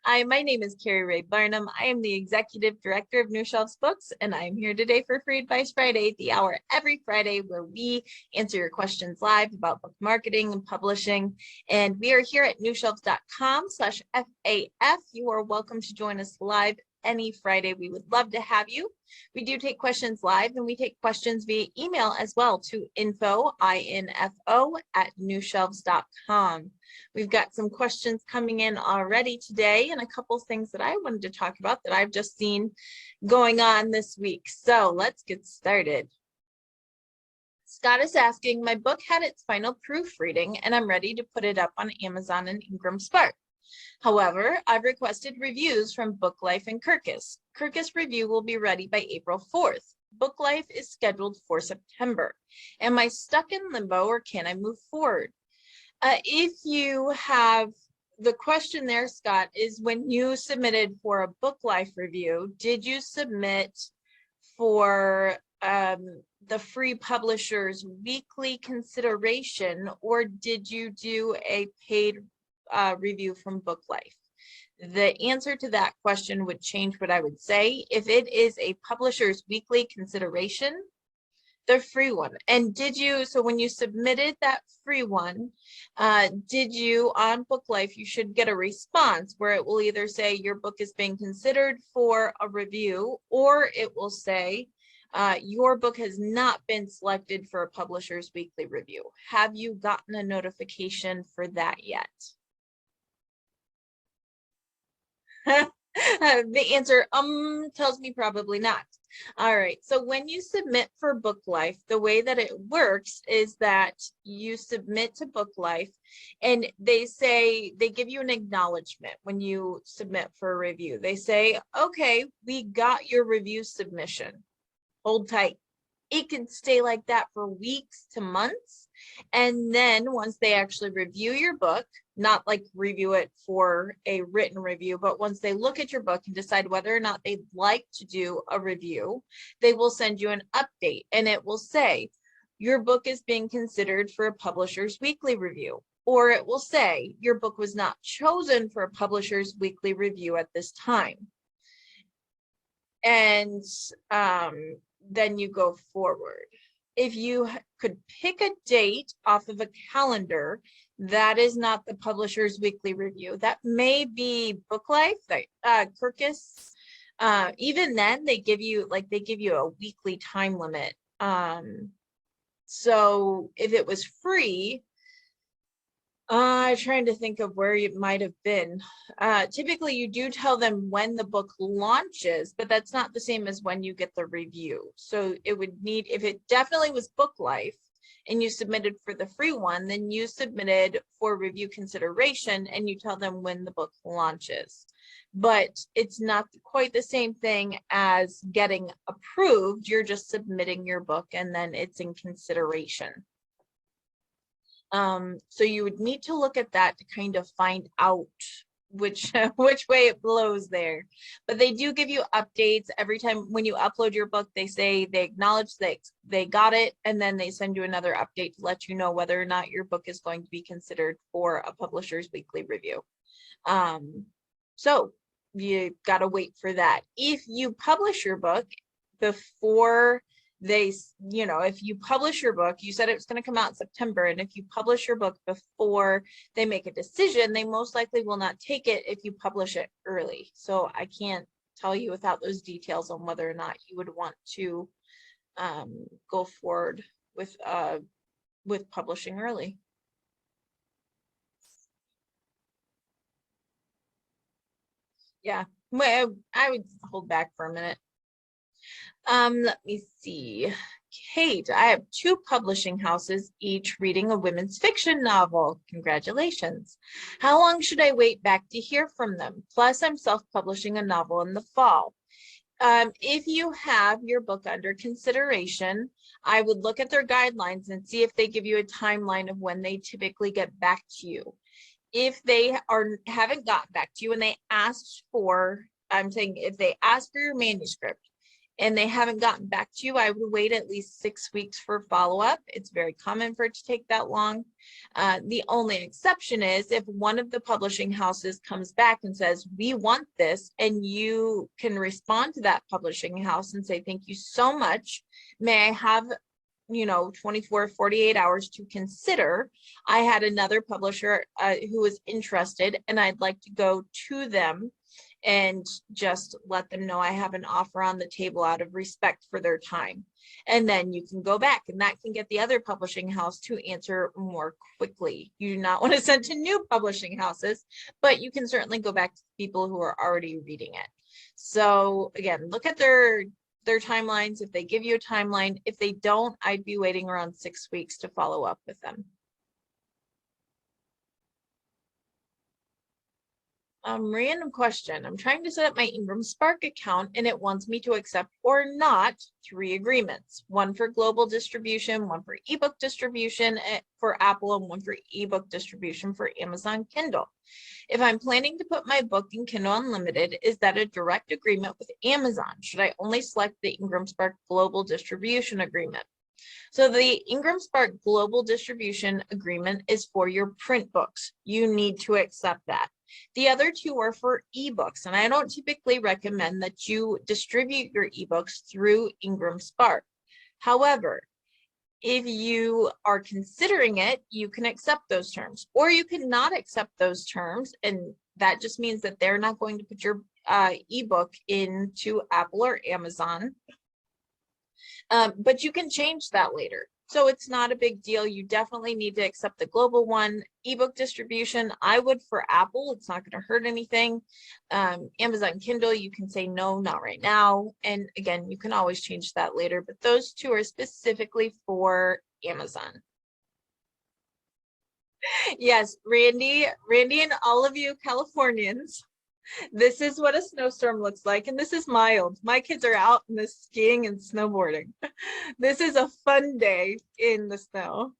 Hi, my name is Keri Barnum. I am the Executive Director of New Shelves Books, and I'm here today for Free Advice Friday, the hour every Friday where we answer your questions live about book marketing and publishing. And we are here at newshelves.com/FAF. You are welcome to join us live any Friday. We would love to have you. We do take questions live, and we take questions via email as well to info@newshelves.com. We've got some questions coming in already today and a couple things that I wanted to talk about that I've just seen going on this week. So let's get started. Scott is asking, my book had its final proofreading and I'm ready to put it up on Amazon and Ingram Spark. However, I've requested reviews from Book Life and Kirkus. Kirkus review will be ready by April 4th. Book Life is scheduled for September. Am I stuck in limbo or can I move forward? If you have, the question there, Scott, is when you submitted for a Book Life review, did you submit for the free publisher's weekly consideration, or did you do a paid review from Book Life? The answer to that question would change what I would say. If it is a publisher's weekly consideration, the free one. And did you, so when you submitted that free one, did you, on Book Life, you should get a response where it will either say your book is being considered for a review, or it will say your book has not been selected for a publisher's weekly review. Have you gotten a notification for that yet? The answer tells me probably not. All right, so when you submit for Book Life, the way that it works is that you submit to Book Life and they say, they give you an acknowledgement when you submit for a review. They say, okay, we got your review submission. Hold tight. It can stay like that for weeks to months. And then once they actually review your book, not like review it for a written review, but once they look at your book and decide whether or not they'd like to do a review, they will send you an update and it will say, your book is being considered for a publisher's weekly review. Or it will say, your book was not chosen for a publisher's weekly review at this time. And then you go forward. If you could pick a date off of a calendar, that is not the publisher's weekly review. That may be Book Life, Kirkus. Even then, they give you a weekly time limit. So if it was free, I'm trying to think of where it might have been. Typically, you do tell them when the book launches, but that's not the same as when you get the review. So it would need, if it definitely was Book Life and you submitted for the free one, then you submitted for review consideration and you tell them when the book launches. But it's not quite the same thing as getting approved. You're just submitting your book and then it's in consideration. So you would need to look at that to kind of find out which way it blows there. But they do give you updates every time when you upload your book. They say they acknowledge they got it, and then they send you another update to let you know whether or not your book is going to be considered for a publisher's weekly review. So you got to wait for that. If you publish your book before they, if you publish your book, you said it was going to come out in September, and if you publish your book before they make a decision, they most likely will not take it if you publish it early. So I can't tell you without those details on whether or not you would want to go forward with publishing early. Yeah, well, I would hold back for a minute. Let me see. Kate, I have 2 publishing houses, each reading a women's fiction novel. Congratulations. How long should I wait back to hear from them? Plus, I'm self-publishing a novel in the fall. If you have your book under consideration, I would look at their guidelines and see if they give you a timeline of when they typically get back to you. If they haven't gotten back to you and they asked for, I'm saying if they ask for your manuscript, and they haven't gotten back to you, I would wait at least 6 weeks for follow-up. It's very common for it to take that long. The only exception is if one of the publishing houses comes back and says, we want this, and you can respond to that publishing house and say, thank you so much. May I have 24, 48 hours to consider. I had another publisher who was interested, and I'd like to go to them and just let them know I have an offer on the table out of respect for their time. And then you can go back, and that can get the other publishing house to answer more quickly. You do not want to send to new publishing houses, but you can certainly go back to people who are already reading it. So again, look at their timelines. If they give you a timeline, if they don't, I'd be waiting around 6 weeks to follow up with them. Random question. I'm trying to set up my Ingram Spark account, and it wants me to accept or not 3 agreements, one for global distribution, one for ebook distribution for Apple, and one for ebook distribution for Amazon Kindle. If I'm planning to put my book in Kindle Unlimited, is that a direct agreement with Amazon? Should I only select the Ingram Spark Global Distribution Agreement? So the Ingram Spark Global Distribution Agreement is for your print books. You need to accept that. The other 2 are for ebooks, and I don't typically recommend that you distribute your ebooks through Ingram Spark. However, if you are considering it, you can accept those terms, or you cannot accept those terms, and that just means that they're not going to put your ebook into Apple or Amazon. But you can change that later. So it's not a big deal. You definitely need to accept the global one. Ebook distribution, I would for Apple. It's not going to hurt anything. Amazon Kindle, you can say no, not right now. And again, you can always change that later. But those 2 are specifically for Amazon. Yes, Randy and all of you Californians, this is what a snowstorm looks like, and this is mild. My kids are out in the skiing and snowboarding. This is a fun day in the snow.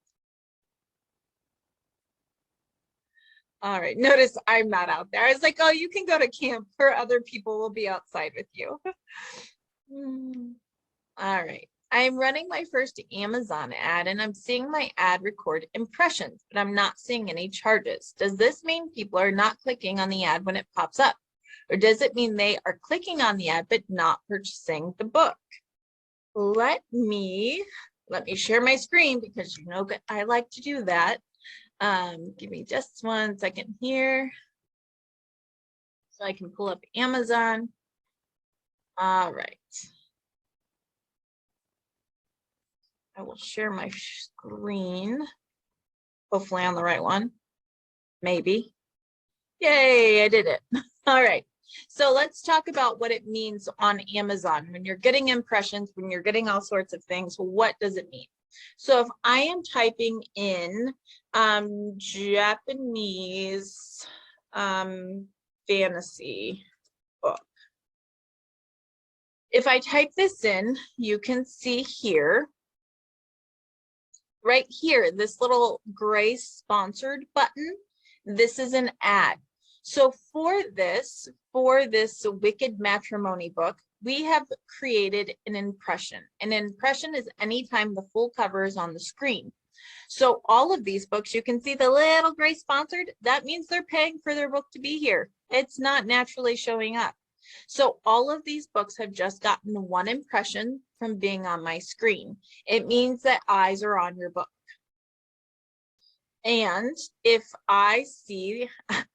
All right, notice I'm not out there. I was like, oh, you can go to camp, or other people will be outside with you. All right, I'm running my first Amazon ad, and I'm seeing my ad record impressions, but I'm not seeing any charges. Does this mean people are not clicking on the ad when it pops up? Or does it mean they are clicking on the ad but not purchasing the book? Let me share my screen, because you know I like to do that. Give me just 1 second here so I can pull up Amazon. All right. I will share my screen, hopefully on the right one, maybe. Yay, I did it. All right, so let's talk about what it means on Amazon. When you're getting impressions, when you're getting all sorts of things, what does it mean? So if I am typing in Japanese fantasy book, if I type this in, you can see here, right here, this little gray sponsored button, this is an ad. So for this Wicked Matrimony book, we have created an impression. An impression is anytime the full cover is on the screen. So all of these books, you can see the little gray sponsored, that means they're paying for their book to be here. It's not naturally showing up. So all of these books have just gotten 1 impression from being on my screen. It means that eyes are on your book. And if I see,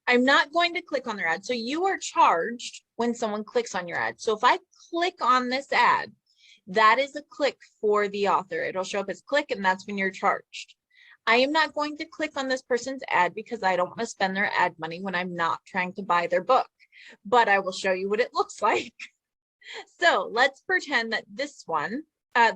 I'm not going to click on their ad. So you are charged when someone clicks on your ad. So if I click on this ad, that is a click for the author. It'll show up as click, and that's when you're charged. I am not going to click on this person's ad because I don't want to spend their ad money when I'm not trying to buy their book, but I will show you what it looks like. So let's pretend that this one,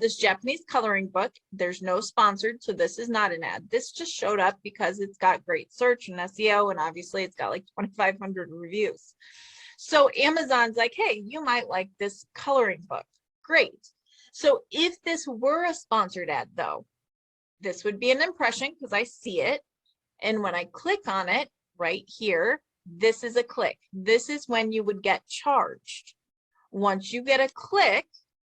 this Japanese coloring book, there's no sponsored, so this is not an ad. This just showed up because it's got great search and SEO, and obviously it's got like 2,500 reviews. So Amazon's like, hey, you might like this coloring book. Great. So if this were a sponsored ad though, this would be an impression because I see it. And when I click on it right here, this is a click. This is when you would get charged. Once you get a click,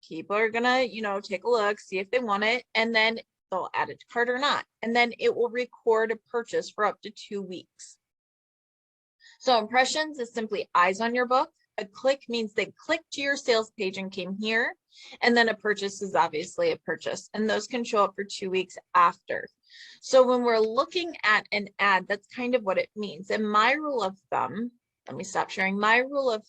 People are gonna, take a look, see if they want it, and then they'll add it to cart or not. And then it will record a purchase for up to 2 weeks. So impressions is simply eyes on your book. A click means they clicked to your sales page and came here. And then a purchase is obviously a purchase. And those can show up for 2 weeks after. So when we're looking at an ad, that's kind of what it means. And my rule of thumb, let me stop sharing. My rule of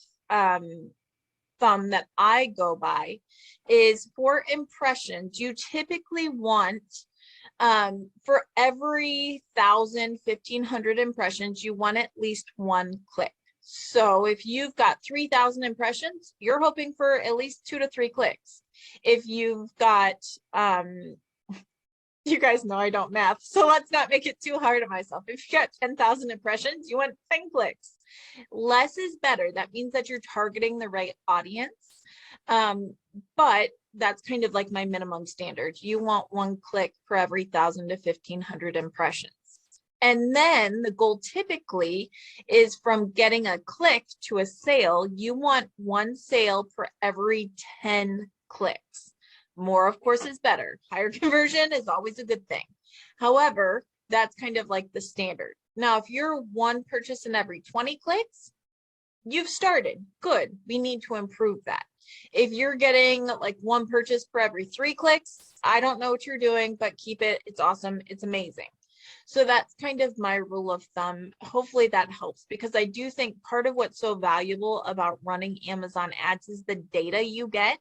thumb that I go by is for impressions, you typically want for every 1,000, 1,500 impressions, you want at least 1 click. So if you've got 3,000 impressions, you're hoping for at least 2 to 3 clicks. If you've got, you guys know I don't math, so let's not make it too hard on myself. If you got 10,000 impressions, you want 10 clicks. Less is better. That means that you're targeting the right audience. But that's kind of like my minimum standard. You want 1 click for every 1,000 to 1,500 impressions. And then the goal typically is from getting a click to a sale. You want 1 sale for every 10 clicks. More, of course, is better. Higher conversion is always a good thing. However, that's kind of like the standard. Now, if you're 1 purchase in every 20 clicks, you've started. Good. We need to improve that. If you're getting like 1 purchase for every 3 clicks, I don't know what you're doing, but keep it. It's awesome. It's amazing. So that's kind of my rule of thumb. Hopefully that helps, because I do think part of what's so valuable about running Amazon ads is the data you get.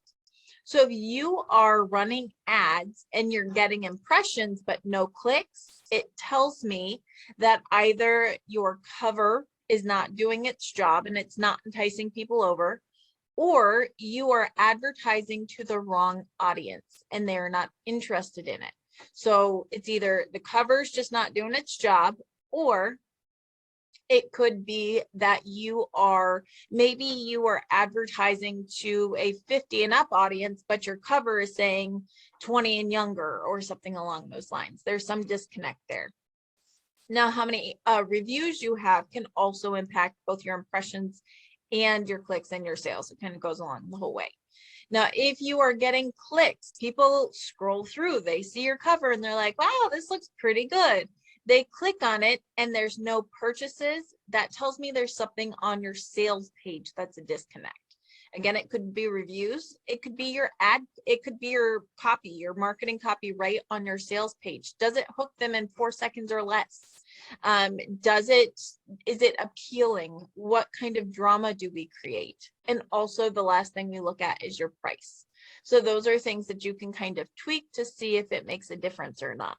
So if you are running ads and you're getting impressions but no clicks, it tells me that either your cover is not doing its job and it's not enticing people over, or you are advertising to the wrong audience and they're not interested in it. So it's either the cover's just not doing its job, or it could be that maybe you are advertising to a 50 and up audience, but your cover is saying 20 and younger or something along those lines. There's some disconnect there. Now, how many reviews you have can also impact both your impressions and your clicks and your sales. It kind of goes along the whole way. Now, if you are getting clicks, people scroll through, they see your cover and they're like, wow, this looks pretty good. They click on it and there's no purchases. That tells me there's something on your sales page that's a disconnect. Again, it could be reviews. It could be your ad. It could be your copy, your marketing copy right on your sales page. Does it hook them in 4 seconds or less? Is it appealing? What kind of drama do we create? And also the last thing we look at is your price. So those are things that you can kind of tweak to see if it makes a difference or not.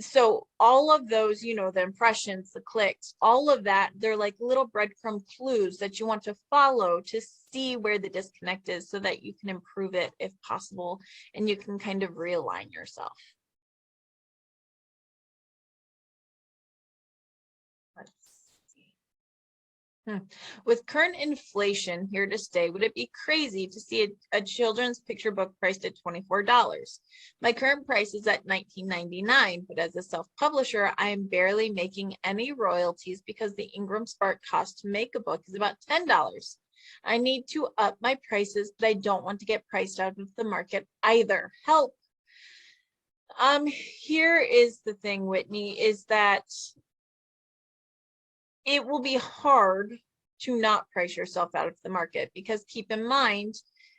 So all of those, the impressions, the clicks, all of that, they're like little breadcrumb clues that you want to follow to see where the disconnect is so that you can improve it if possible, and you can kind of realign yourself. With current inflation here to stay, would it be crazy to see a children's picture book priced at $24? My current price is at $19.99, but as a self-publisher, I am barely making any royalties because the Ingram Spark cost to make a book is about $10. I need to up my prices, but I don't want to get priced out of the market either. Help. Here is the thing, Whitney, is that it will be hard to not price yourself out of the market, because keep in mind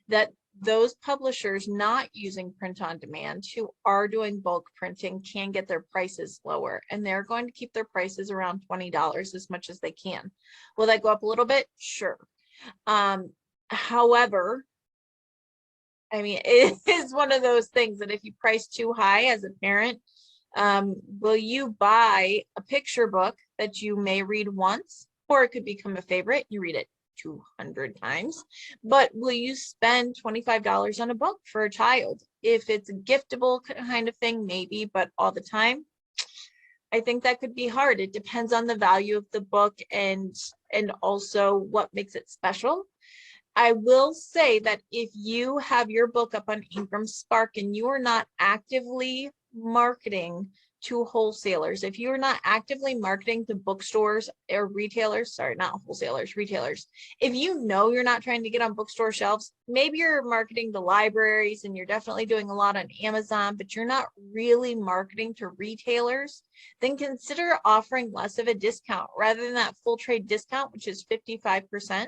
that those publishers not using print on demand who are doing bulk printing can get their prices lower, and they're going to keep their prices around $20 as much as they can. Will that go up a little bit? Sure. However, I mean, it is one of those things that if you price too high as a parent, will you buy a picture book that you may read once, or it could become a favorite, you read it 200 times, but will you spend $25 on a book for a child? If it's a giftable kind of thing, maybe, but all the time, I think that could be hard. It depends on the value of the book and also what makes it special. I will say that if you have your book up on Ingram Spark and you are not actively marketing to wholesalers. If you're not actively marketing to bookstores or retailers, sorry, not wholesalers, retailers. If you know you're not trying to get on bookstore shelves, maybe you're marketing to libraries and you're definitely doing a lot on Amazon, but you're not really marketing to retailers, then consider offering less of a discount rather than that full trade discount, which is 55%.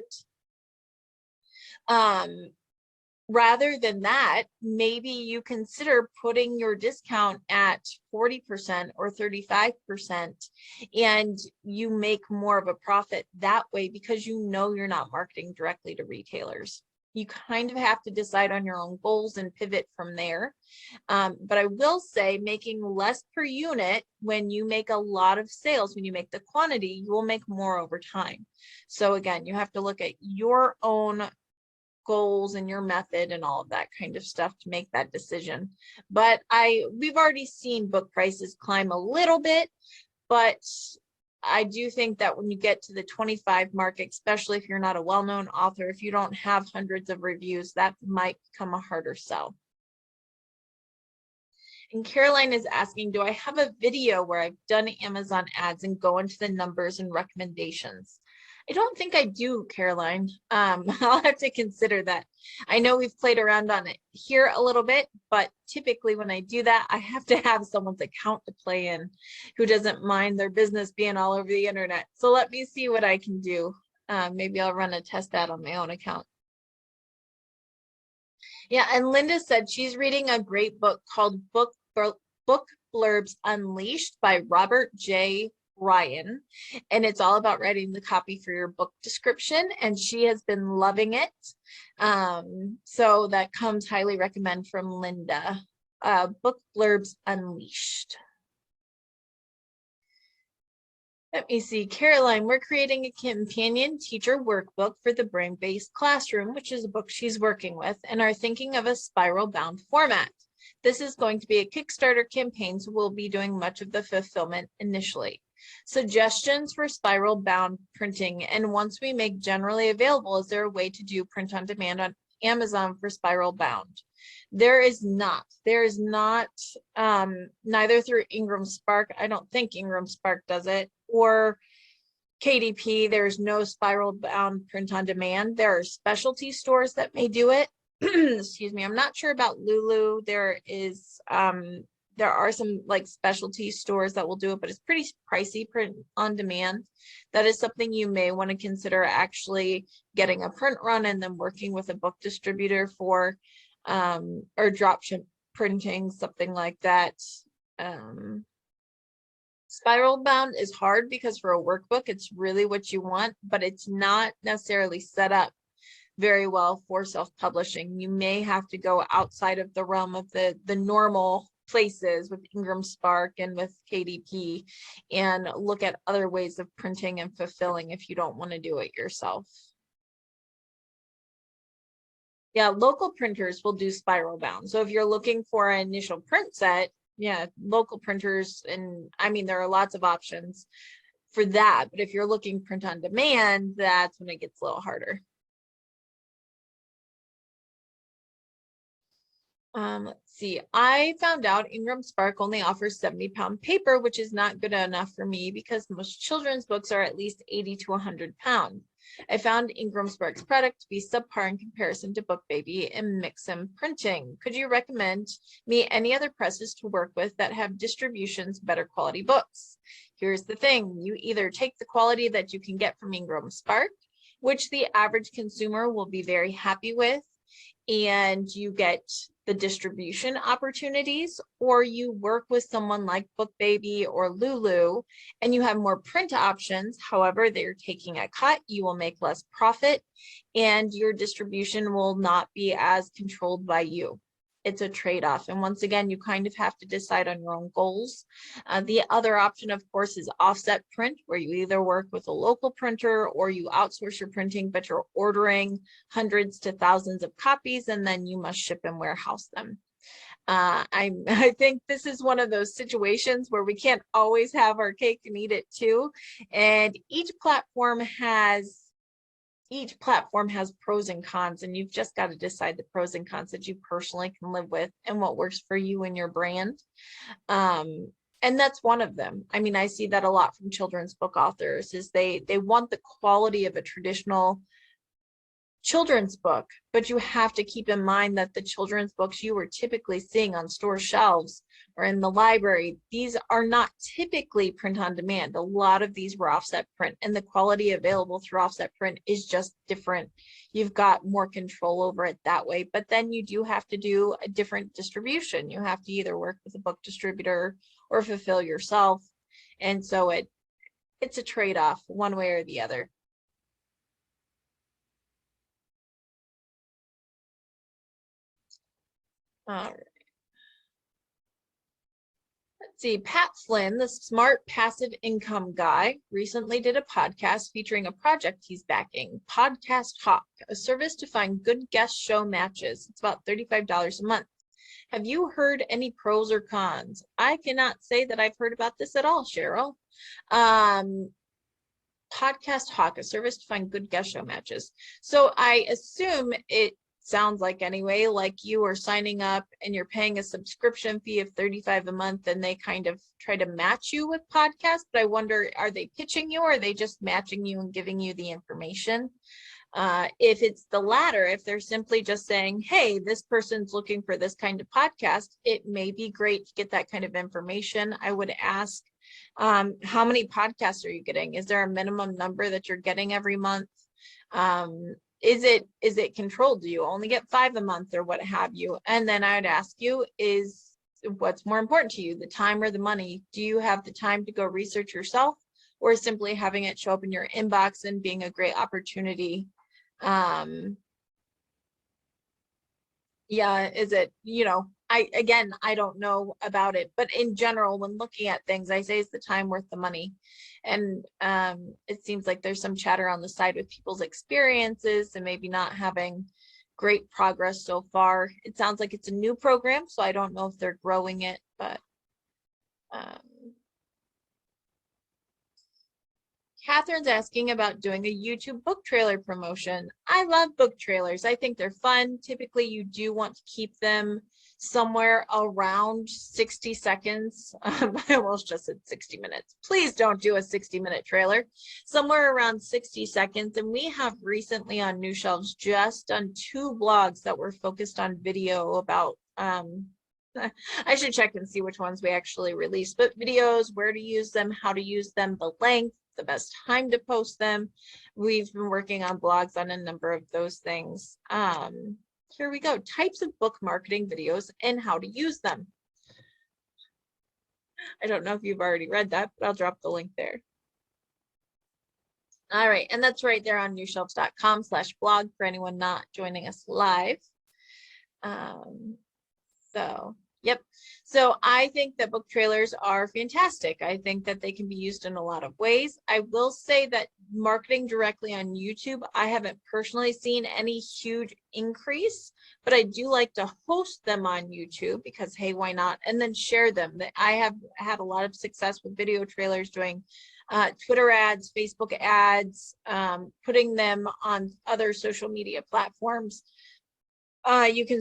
Rather than that, maybe you consider putting your discount at 40% or 35%, and you make more of a profit that way because you know you're not marketing directly to retailers. You kind of have to decide on your own goals and pivot from there. But I will say making less per unit when you make a lot of sales, when you make the quantity, you will make more over time. So again, you have to look at your own goals and your method and all of that kind of stuff to make that decision. But we've already seen book prices climb a little bit, but I do think that when you get to the 25 mark, especially if you're not a well-known author, if you don't have hundreds of reviews, that might become a harder sell. And Caroline is asking, do I have a video where I've done Amazon ads and go into the numbers and recommendations? I don't think I do, Caroline. I'll have to consider that. I know we've played around on it here a little bit, but typically when I do that, I have to have someone's account to play in who doesn't mind their business being all over the internet. So let me see what I can do. Maybe I'll run a test ad on my own account. Yeah, and Linda said she's reading a great book called Book Blurbs Unleashed by Robert J. Ryan, and it's all about writing the copy for your book description, and she has been loving it. So that comes highly recommend from Linda. Book Blurbs Unleashed. Let me see, Caroline, we're creating a companion teacher workbook for the brain-based classroom, which is a book she's working with, and are thinking of a spiral bound format. This is going to be a Kickstarter campaign, so we'll be doing much of the fulfillment initially. Suggestions for spiral bound printing, and once we make generally available, is there a way to do print on demand on Amazon for spiral bound? There is not. Neither through Ingram Spark. I don't think Ingram Spark does it, or KDP. There's no spiral bound print on demand. There are specialty stores that may do it. Excuse me. I'm not sure about Lulu. There are some like specialty stores that will do it, but it's pretty pricey print on demand. That is something you may want to consider, actually getting a print run and then working with a book distributor for, or dropship printing, something like that. Spiral bound is hard because for a workbook, it's really what you want, but it's not necessarily set up very well for self-publishing. You may have to go outside of the realm of the normal places with Ingram Spark and with KDP and look at other ways of printing and fulfilling if you don't want to do it yourself. Yeah, local printers will do spiral bound. So if you're looking for an initial print set, yeah, local printers, and I mean, there are lots of options for that. But if you're looking print on demand, that's when it gets a little harder. Let's see. I found out Ingram Spark only offers 70-pound paper, which is not good enough for me because most children's books are at least 80 to 100 pounds. I found Ingram Spark's product to be subpar in comparison to Book Baby and Mixam Printing. Could you recommend me any other presses to work with that have distributions, better quality books? Here's the thing. You either take the quality that you can get from Ingram Spark, which the average consumer will be very happy with, and you get the distribution opportunities, or you work with someone like Book Baby or Lulu and you have more print options. However, they're taking a cut, you will make less profit, and your distribution will not be as controlled by you. It's a trade-off. And once again, you kind of have to decide on your own goals. The other option, of course, is offset print, where you either work with a local printer or you outsource your printing, but you're ordering hundreds to thousands of copies and then you must ship and warehouse them. I think this is one of those situations where we can't always have our cake and eat it too. And each platform has pros and cons, and you've just got to decide the pros and cons that you personally can live with and what works for you and your brand. And that's one of them. I mean, I see that a lot from children's book authors is they want the quality of a traditional children's book, but you have to keep in mind that the children's books you were typically seeing on store shelves or in the library, these are not typically print on demand. A lot of these were offset print, and the quality available through offset print is just different. You've got more control over it that way, but then you do have to do a different distribution. You have to either work with a book distributor or fulfill yourself. And so it's a trade-off one way or the other. All right. Let's see, Pat Flynn, the smart passive income guy, recently did a podcast featuring a project he's backing, Podcast Hawk, a service to find good guest show matches. It's about $35 a month. Have you heard any pros or cons? I cannot say that I've heard about this at all, Cheryl. Podcast Hawk, a service to find good guest show matches. So I assume it sounds like anyway, like you are signing up and you're paying a subscription fee of $35 a month and they kind of try to match you with podcasts. But I wonder, are they pitching you or are they just matching you and giving you the information? If it's the latter, if they're simply just saying, hey, this person's looking for this kind of podcast, it may be great to get that kind of information. I would ask, how many podcasts are you getting? Is there a minimum number that you're getting every month? Is it controlled? Do you only get 5 a month or what have you? And then I would ask you, is what's more important to you, the time or the money? Do you have the time to go research yourself, or simply having it show up in your inbox and being a great opportunity? Yeah, is it, I don't know about it, but in general, when looking at things, I say, is the time worth the money? And it seems like there's some chatter on the side with people's experiences and maybe not having great progress so far. It sounds like it's a new program, so I don't know if they're growing it, but Catherine's asking about doing a YouTube book trailer promotion. I love book trailers. I think they're fun. Typically, you do want to keep them somewhere around 60 seconds. I almost just said 60 minutes. Please don't do a 60-minute trailer. Somewhere around 60 seconds. And we have recently on New Shelves just done 2 blogs that were focused on video about I should check and see which ones we actually released, but videos, where to use them, how to use them, the length, the best time to post them. We've been working on blogs on a number of those things. Here we go, types of book marketing videos and how to use them. I don't know if you've already read that, but I'll drop the link there. All right, and that's right there on newshelves.com/blog for anyone not joining us live. Yep. So I think that book trailers are fantastic. I think that they can be used in a lot of ways. I will say that marketing directly on YouTube, I haven't personally seen any huge increase, but I do like to host them on YouTube because, hey, why not? And then share them. I have had a lot of success with video trailers doing Twitter ads, Facebook ads, putting them on other social media platforms. You can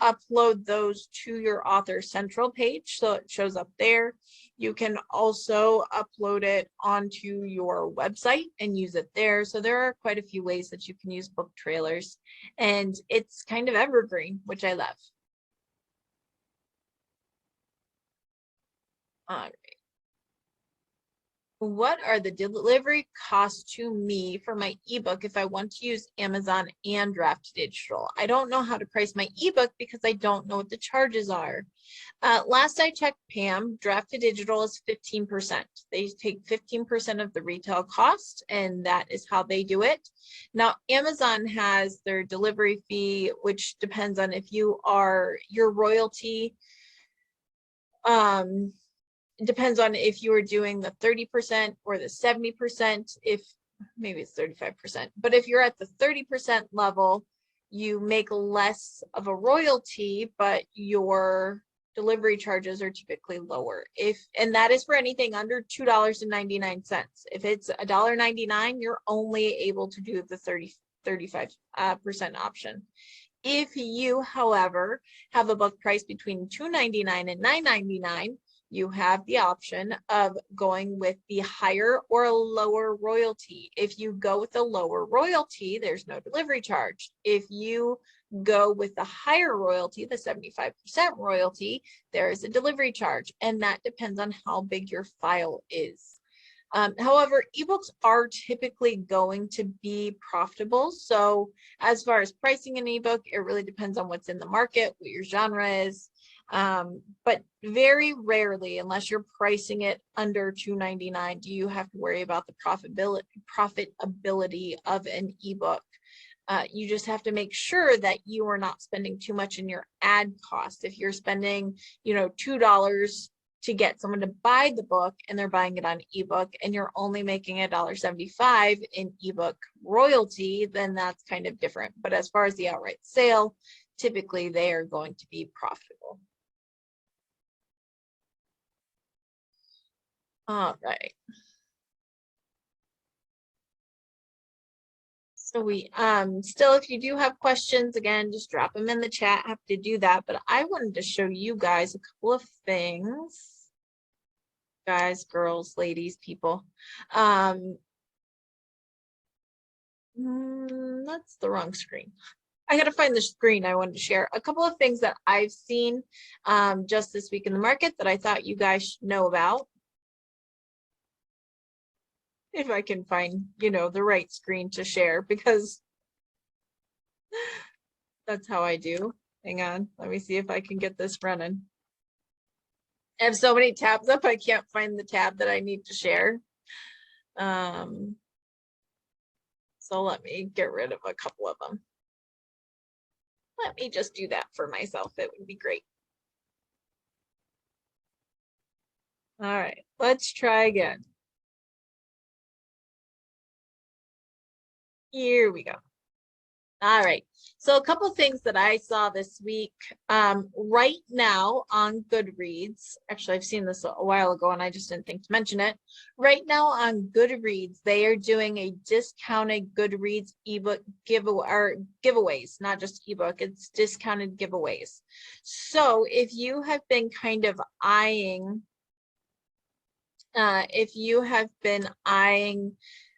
upload those to your author central page, so it shows up there. You can also upload it onto your website and use it there. So there are quite a few ways that you can use book trailers, and it's kind of evergreen, which I love. All right. What are the delivery costs to me for my ebook if I want to use Amazon and Draft Digital? I don't know how to price my ebook because I don't know what the charges are. Last I checked, Pam, Draft Digital is 15%. They take 15% of the retail cost, and that is how they do it. Now, Amazon has their delivery fee, which depends on if your royalty, depends on if you are doing the 30% or the 70%, if maybe it's 35%, but if you're at the 30% level, you make less of a royalty, but your delivery charges are typically lower. And that is for anything under $2.99. If it's $1.99, you're only able to do the 35% option. If you, however, have a book price between $2.99 and $9.99, you have the option of going with the higher or a lower royalty. If you go with a lower royalty, there's no delivery charge. If you go with the higher royalty, the 75% royalty, there is a delivery charge, and that depends on how big your file is. However, ebooks are typically going to be profitable. So as far as pricing an ebook, it really depends on what's in the market, what your genre is. But very rarely, unless you're pricing it under $2.99, do you have to worry about the profitability of an ebook. You just have to make sure that you are not spending too much in your ad cost. If you're spending, $2 to get someone to buy the book and they're buying it on ebook and you're only making $1.75 in ebook royalty, then that's kind of different. But as far as the outright sale, typically they are going to be profitable. All right. So we still, if you do have questions, again, just drop them in the chat. Have to do that. But I wanted to show you guys a couple of things. Guys, girls, ladies, people. That's the wrong screen. I got to find the screen I wanted to share. A couple of things that I've seen just this week in the market that I thought you guys should know about. If I can find, the right screen to share, because that's how I do. Hang on, let me see if I can get this running. I have so many tabs up, I can't find the tab that I need to share. So let me get rid of a couple of them. Let me just do that for myself. It would be great. All right, let's try again. Here we go. All right, so a couple of things that I saw this week. Right now on Goodreads, actually I've seen this a while ago and I just didn't think to mention it. Right now on Goodreads, they are doing a discounted Goodreads ebook giveaways, not just ebook, it's discounted giveaways. So if you have been kind of eyeing,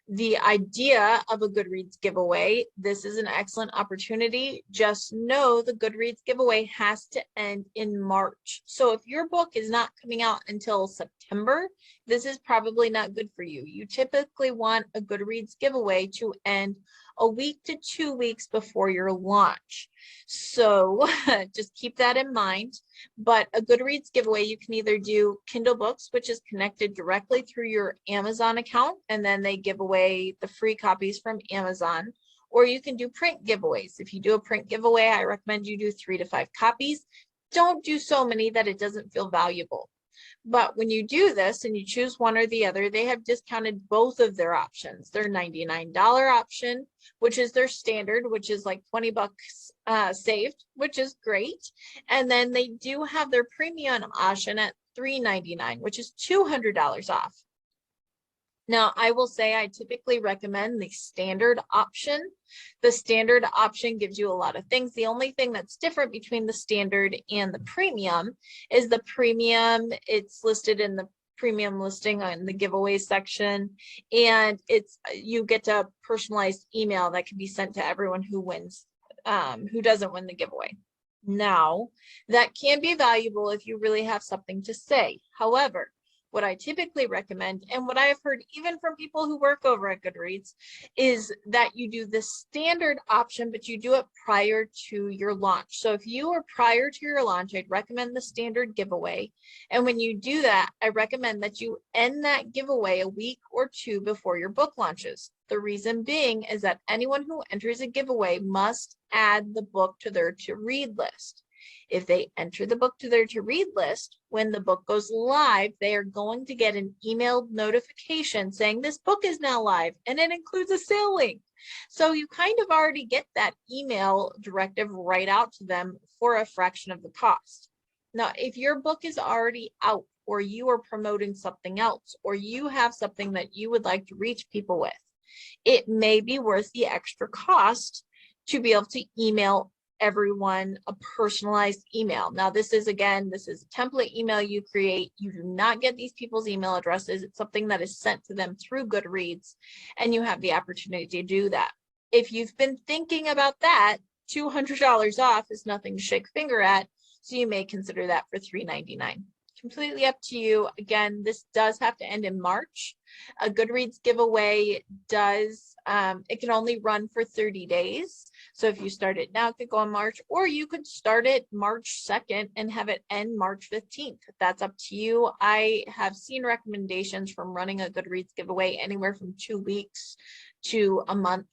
the idea of a Goodreads giveaway, this is an excellent opportunity. Just know the Goodreads giveaway has to end in March. So if your book is not coming out until September, this is probably not good for you. You typically want a Goodreads giveaway to end a week to 2 weeks before your launch. So just keep that in mind. But a Goodreads giveaway, you can either do Kindle books, which is connected directly through your Amazon account, and then they give away the free copies from Amazon, or you can do print giveaways. If you do a print giveaway, I recommend you do 3 to 5 copies. Don't do so many that it doesn't feel valuable. But when you do this and you choose one or the other, they have discounted both of their options. Their $99 option, which is their standard, which is like 20 bucks saved, which is great. And then they do have their premium option at $3.99, which is $200 off. Now, I will say I typically recommend the standard option. The standard option gives you a lot of things. The only thing that's different between the standard and the premium is the premium. It's listed in the premium listing on the giveaway section, and you get a personalized email that can be sent to everyone who wins, who doesn't win the giveaway. Now, that can be valuable if you really have something to say. However, what I typically recommend, and what I have heard even from people who work over at Goodreads, is that you do the standard option, but you do it prior to your launch. So if you are prior to your launch, I'd recommend the standard giveaway. And when you do that, I recommend that you end that giveaway a week or 2 before your book launches. The reason being is that anyone who enters a giveaway must add the book to their to-read list. If they enter the book to their to-read list, when the book goes live, they are going to get an emailed notification saying this book is now live, and it includes a sale link. So you kind of already get that email directive right out to them for a fraction of the cost. Now, if your book is already out, or you are promoting something else, or you have something that you would like to reach people with, it may be worth the extra cost to be able to email everyone a personalized email. Now, this is a template email you create. You do not get these people's email addresses. It's something that is sent to them through Goodreads, and you have the opportunity to do that. If you've been thinking about that, $200 off is nothing to shake a finger at, so you may consider that for $3.99. Completely up to you. Again, this does have to end in March. A Goodreads giveaway does, it can only run for 30 days. So if you start it now, it could go in March, or you could start it March 2nd and have it end March 15th. That's up to you. I have seen recommendations from running a Goodreads giveaway anywhere from 2 weeks to a month.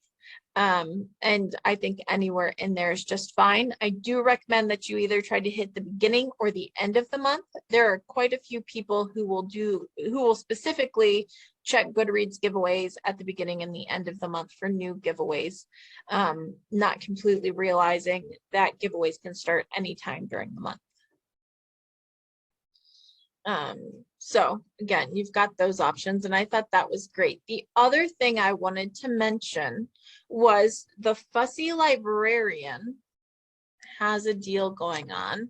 And I think anywhere in there is just fine. I do recommend that you either try to hit the beginning or the end of the month. There are quite a few people who will specifically check Goodreads giveaways at the beginning and the end of the month for new giveaways, not completely realizing that giveaways can start anytime during the month. So again, you've got those options, and I thought that was great. The other thing I wanted to mention was the Fussy Librarian has a deal going on. Let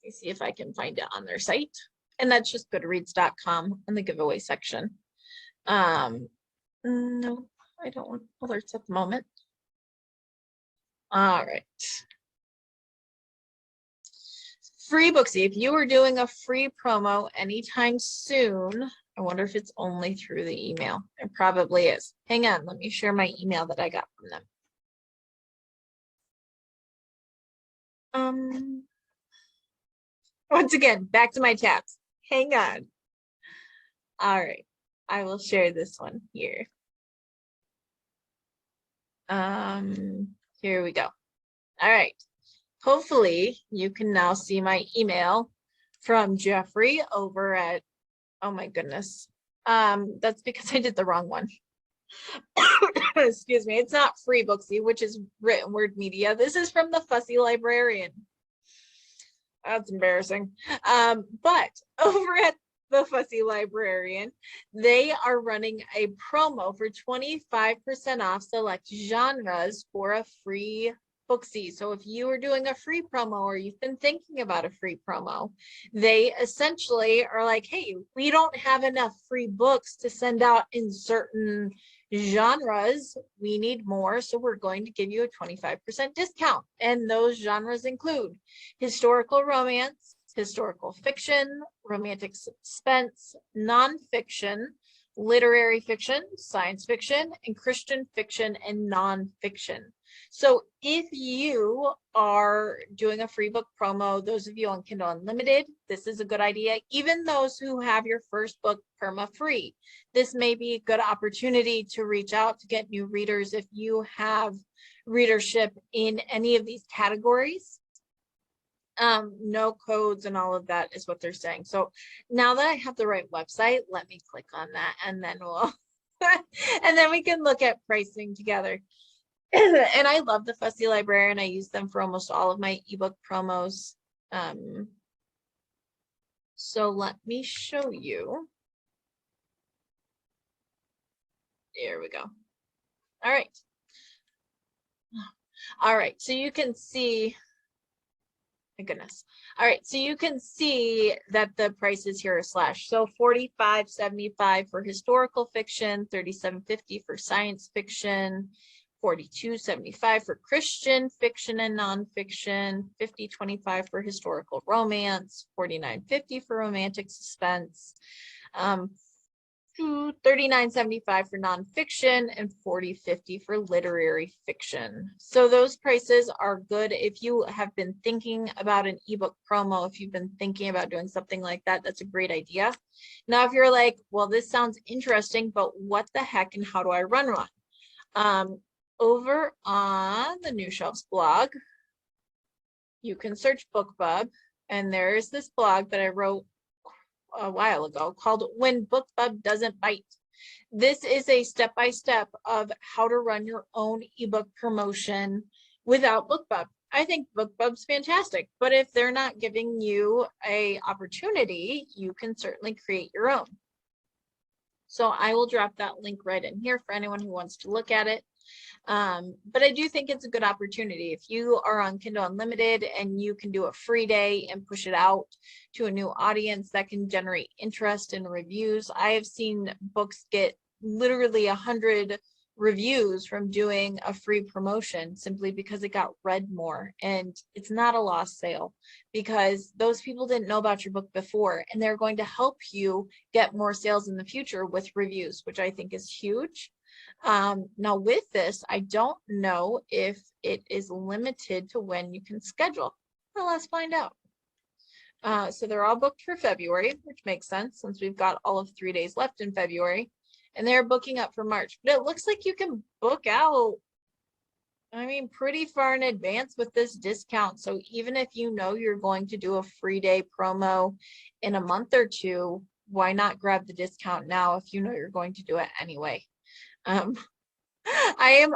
me see if I can find it on their site, and that's just goodreads.com in the giveaway section. No, I don't want alerts at the moment. All right. Free booksie. If you were doing a free promo anytime soon, I wonder if it's only through the email. It probably is. Hang on, let me share my email that I got from them. Once again, back to my tabs. Hang on. All right, I will share this one here. Here we go. All right. Hopefully you can now see my email from Jeffrey over at, oh my goodness. That's because I did the wrong one. Excuse me. It's not Free Booksie, which is written word media. This is from the Fussy Librarian. That's embarrassing. But over at the Fussy Librarian, they are running a promo for 25% off select genres for a free booksie. So if you are doing a free promo, or you've been thinking about a free promo, they essentially are like, hey, we don't have enough free books to send out in certain genres. We need more, so we're going to give you a 25% discount. And those genres include historical romance, historical fiction, romantic suspense, nonfiction, literary fiction, science fiction, and Christian fiction and nonfiction. So if you are doing a free book promo, those of you on Kindle Unlimited, this is a good idea. Even those who have your first book perma-free, this may be a good opportunity to reach out to get new readers if you have readership in any of these categories. No codes and all of that is what they're saying. So now that I have the right website, let me click on that, and then we'll and then we can look at pricing together. And I love the Fussy Librarian. I use them for almost all of my ebook promos. So let me show you. There we go. All right. All right, so you can see, my goodness. All right, so you can see that the prices here are slashed. So $45.75 for historical fiction, $37.50 for science fiction, $42.75 for Christian fiction and nonfiction, $50.25 for historical romance, $49.50 for romantic suspense, $39.75 for nonfiction, and $40.50 for literary fiction. So those prices are good if you have been thinking about an ebook promo. If you've been thinking about doing something like that, that's a great idea. Now, if you're like, well, this sounds interesting, but what the heck and how do I run one? Over on the New Shelves blog, you can search BookBub, and there's this blog that I wrote a while ago called When BookBub Doesn't Bite. This is a step-by-step of how to run your own ebook promotion without BookBub. I think BookBub's fantastic, but if they're not giving you an opportunity, you can certainly create your own. So I will drop that link right in here for anyone who wants to look at it. But I do think it's a good opportunity. If you are on Kindle Unlimited and you can do a free day and push it out to a new audience, that can generate interest and reviews. I have seen books get literally 100 reviews from doing a free promotion simply because it got read more, and it's not a lost sale because those people didn't know about your book before, and they're going to help you get more sales in the future with reviews, which I think is huge. Now with this, I don't know if it is limited to when you can schedule. Well, let's find out. So they're all booked for February, which makes sense since we've got all of 3 days left in February, and they're booking up for March. But it looks like you can book out, I mean, pretty far in advance with this discount. So even if you know you're going to do a free day promo in a month or two, why not grab the discount now if you know you're going to do it anyway? I am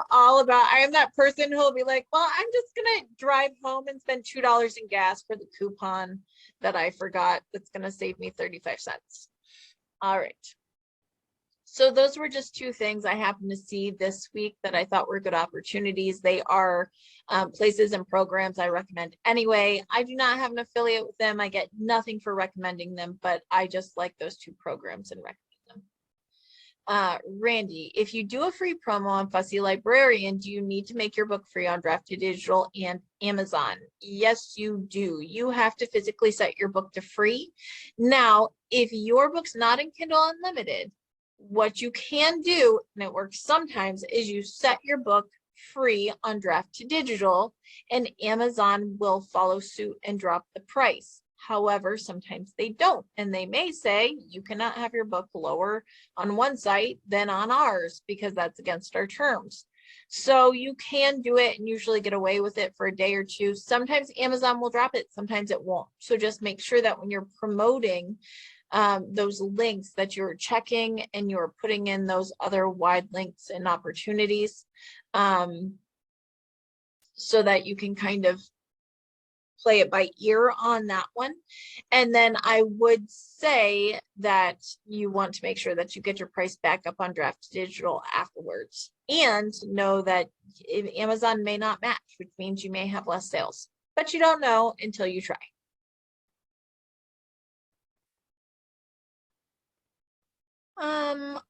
that person who'll be like, well, I'm just gonna drive home and spend $2 in gas for the coupon that I forgot that's gonna save me 35 cents. All right. So those were just two things I happened to see this week that I thought were good opportunities. They are places and programs I recommend anyway. I do not have an affiliate with them. I get nothing for recommending them, but I just like those two programs and recommend them. Randy, if you do a free promo on Fussy Librarian, do you need to make your book free on Draft to Digital and Amazon? Yes, you do. You have to physically set your book to free. Now, if your book's not in Kindle Unlimited, what you can do, and it works sometimes, is you set your book free on Draft to Digital and Amazon will follow suit and drop the price. However, sometimes they don't, and they may say you cannot have your book lower on one site than on ours because that's against our terms. So you can do it and usually get away with it for a day or two. Sometimes Amazon will drop it, sometimes it won't. So just make sure that when you're promoting those links that you're checking and you're putting in those other wide links and opportunities so that you can kind of play it by ear on that one. And then I would say that you want to make sure that you get your price back up on Draft Digital afterwards, and know that Amazon may not match, which means you may have less sales, but you don't know until you try.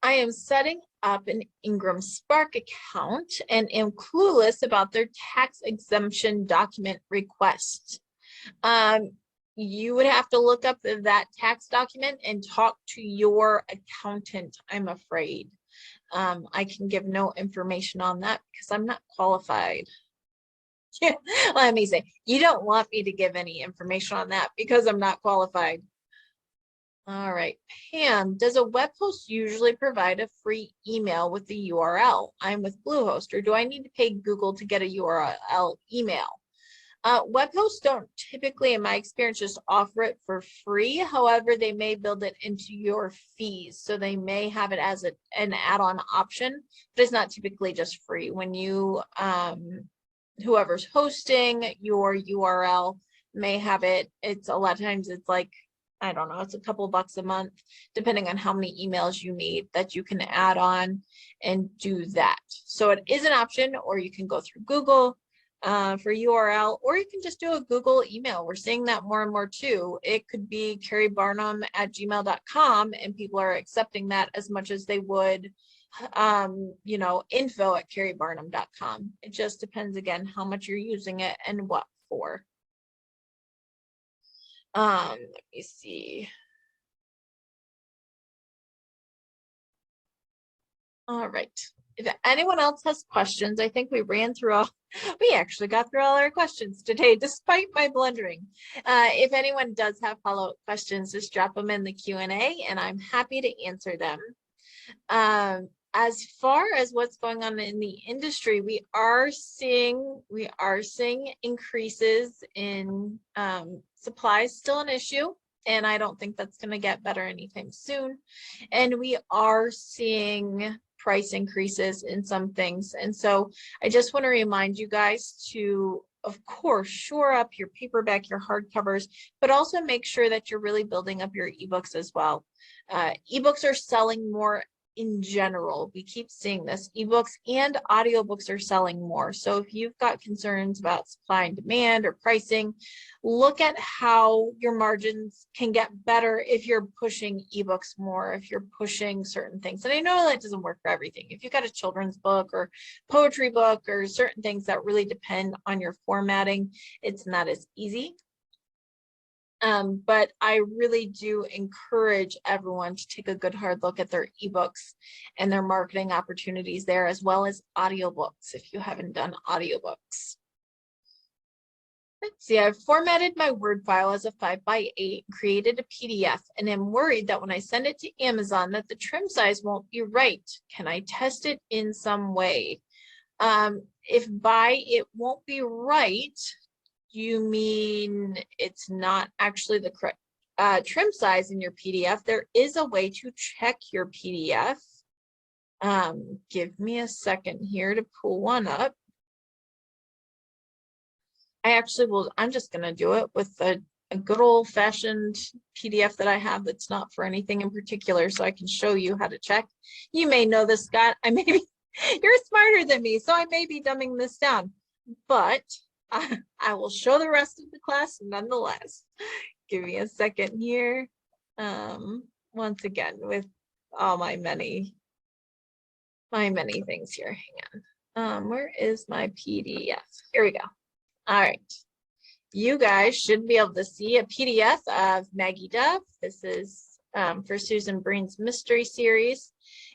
I am setting up an Ingram Spark account and am clueless about their tax exemption document request. You would have to look up that tax document and talk to your accountant, I'm afraid. I can give no information on that because I'm not qualified. Let me say, you don't want me to give any information on that because I'm not qualified. All right, Pam, does a web host usually provide a free email with the URL? I'm with Bluehost, or do I need to pay Google to get a URL email? Web hosts don't typically, in my experience, just offer it for free. However, they may build it into your fees. So they may have it as an add-on option, but it's not typically just free. When you, whoever's hosting your URL may have it. It's a lot of times it's like, I don't know, it's a couple bucks a month, depending on how many emails you need that you can add on and do that. So it is an option, or you can go through Google for URL, or you can just do a Google email. We're seeing that more and more too. It could be keribarnum@gmail.com, and people are accepting that as much as they would, you know, info@keribarnum.com. It just depends, again, how much you're using it and what for. Let me see. All right. If anyone else has questions, I think we actually got through all our questions today, despite my blundering. If anyone does have follow-up questions, just drop them in the Q&A and I'm happy to answer them. As far as what's going on in the industry, we are seeing increases in supplies, still an issue, and I don't think that's going to get better anytime soon. And we are seeing price increases in some things. And so I just want to remind you guys to, of course, shore up your paperback, your hardcovers, but also make sure that you're really building up your ebooks as well. Ebooks are selling more in general, we keep seeing this, ebooks and audiobooks are selling more. So if you've got concerns about supply and demand or pricing, look at how your margins can get better if you're pushing ebooks more, if you're pushing certain things. And I know that doesn't work for everything. If you've got a children's book or poetry book or certain things that really depend on your formatting, it's not as easy. But I really do encourage everyone to take a good hard look at their ebooks and their marketing opportunities there, as well as audiobooks if you haven't done audiobooks. Let's see, I've formatted my Word file as a 5x8, created a PDF, and am worried that when I send it to Amazon that the trim size won't be right. Can I test it in some way? If by it won't be right, you mean it's not actually the correct trim size in your PDF? There is a way to check your PDF. Give me a second here to pull one up. I'm just going to do it with a good old-fashioned PDF that I have that's not for anything in particular, so I can show you how to check. You may know this, Scott. You're smarter than me, so I may be dumbing this down, but I will show the rest of the class nonetheless. Give me a second here. Once again, with all my many things here. Hang on. Where is my PDF? Here we go. All right. You guys should be able to see a PDF of Maggie Duff. This is for Susan Breen's mystery series.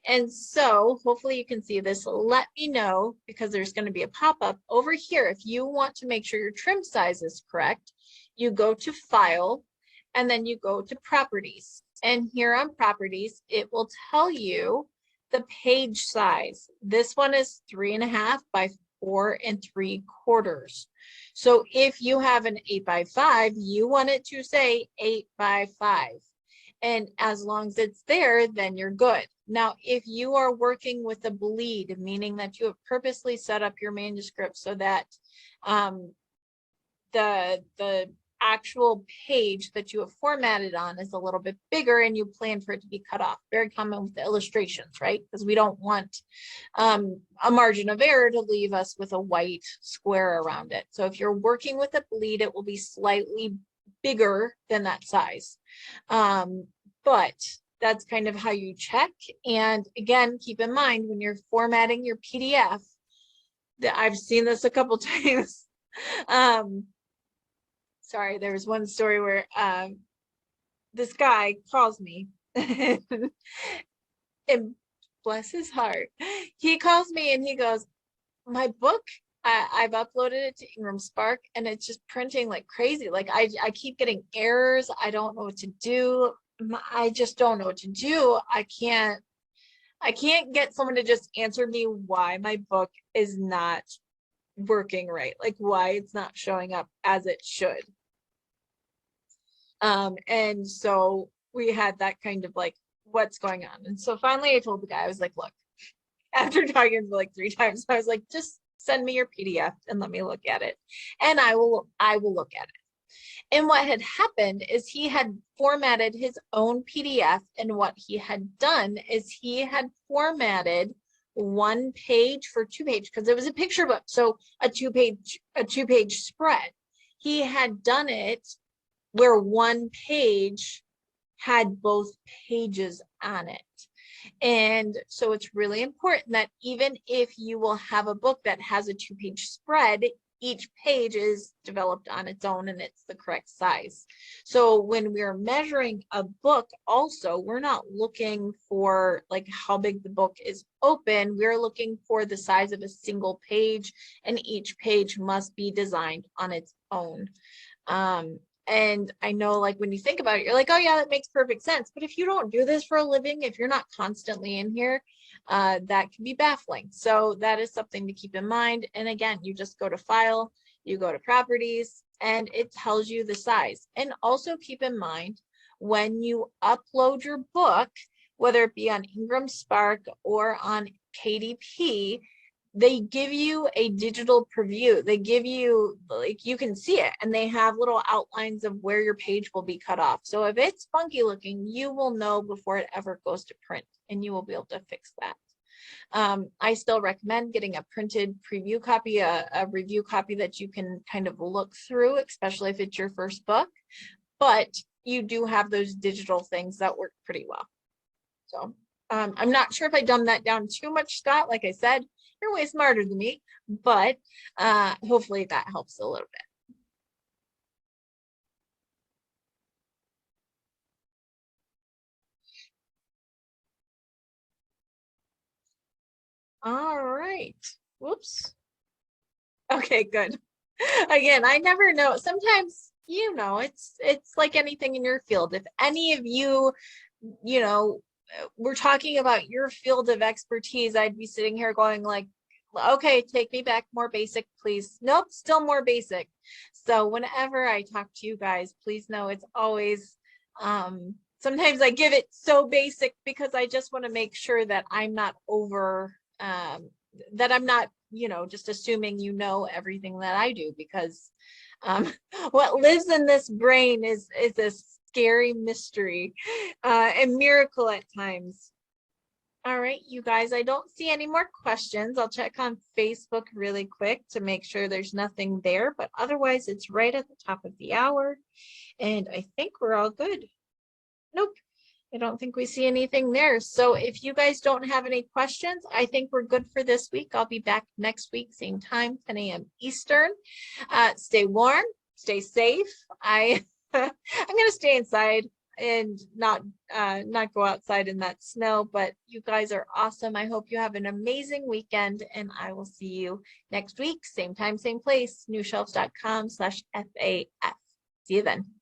And so hopefully you can see this. Let me know, because there's going to be a pop-up over here. If you want to make sure your trim size is correct, you go to File, and then you go to Properties. And here on Properties, it will tell you the page size. This one is 3.5 by 4 3/4. So if you have an 8 by 5, you want it to say 8 by 5. And as long as it's there, then you're good. Now, if you are working with a bleed, meaning that you have purposely set up your manuscript so that the actual page that you have formatted on is a little bit bigger and you plan for it to be cut off. Very common with the illustrations, right? Because we don't want a margin of error to leave us with a white square around it. So if you're working with a bleed, it will be slightly bigger than that size. But that's kind of how you check. And again, keep in mind when you're formatting your PDF, that I've seen this a couple times. Sorry, there was one story where this guy calls me and bless his heart, he calls me and he goes, my book, I've uploaded it to Ingram Spark and it's just printing like crazy. Like I keep getting errors. I don't know what to do. I just don't know what to do. I can't get someone to just answer me why my book is not working right, like why it's not showing up as it should. And so we had that kind of like, what's going on? And so finally I told the guy, I was like, look, after talking to like 3 times, I was like, just send me your PDF and let me look at it. And I will look at it. And what had happened is he had formatted his own PDF. And what he had done is he had formatted 1 page for 2 page, because it was a picture book. So a two page spread. He had done it where 1 page had both pages on it. And so it's really important that even if you will have a book that has a 2-page spread, each page is developed on its own and it's the correct size. So when we're measuring a book also, we're not looking for like how big the book is open. We're looking for the size of a single page, and each page must be designed on its own. And I know, like, when you think about it, you're like, oh yeah, that makes perfect sense. But if you don't do this for a living, if you're not constantly in here, that can be baffling. So that is something to keep in mind. And again, you just go to File, you go to Properties, and it tells you the size. And also keep in mind, when you upload your book, whether it be on Ingram Spark or on KDP, they give you a digital preview. They give you, like, you can see it, and they have little outlines of where your page will be cut off. So if it's funky looking, you will know before it ever goes to print, and you will be able to fix that. I still recommend getting a printed preview copy, a review copy that you can kind of look through, especially if it's your first book. But you do have those digital things that work pretty well. So I'm not sure if I dumbed that down too much, Scott. Like I said, you're way smarter than me, but hopefully that helps a little bit. All right. Whoops. Okay, good. Again, I never know. Sometimes, it's like anything in your field. If any of you, we're talking about your field of expertise, I'd be sitting here going like, okay, take me back, more basic, please. Nope, still more basic. So whenever I talk to you guys, please know it's always, sometimes I give it so basic because I just want to make sure that I'm not that I'm not, just assuming everything that I do, because what lives in this brain is a scary mystery and miracle at times. All right, you guys, I don't see any more questions. I'll check on Facebook really quick to make sure there's nothing there, but otherwise it's right at the top of the hour, and I think we're all good. Nope, I don't think we see anything there. So if you guys don't have any questions, I think we're good for this week. I'll be back next week, same time, 10 a.m. Eastern. Stay warm, stay safe. I'm gonna stay inside and not go outside in that snow, but you guys are awesome. I hope you have an amazing weekend, and I will see you next week, same time, same place, newshelves.com/FAF. See you then.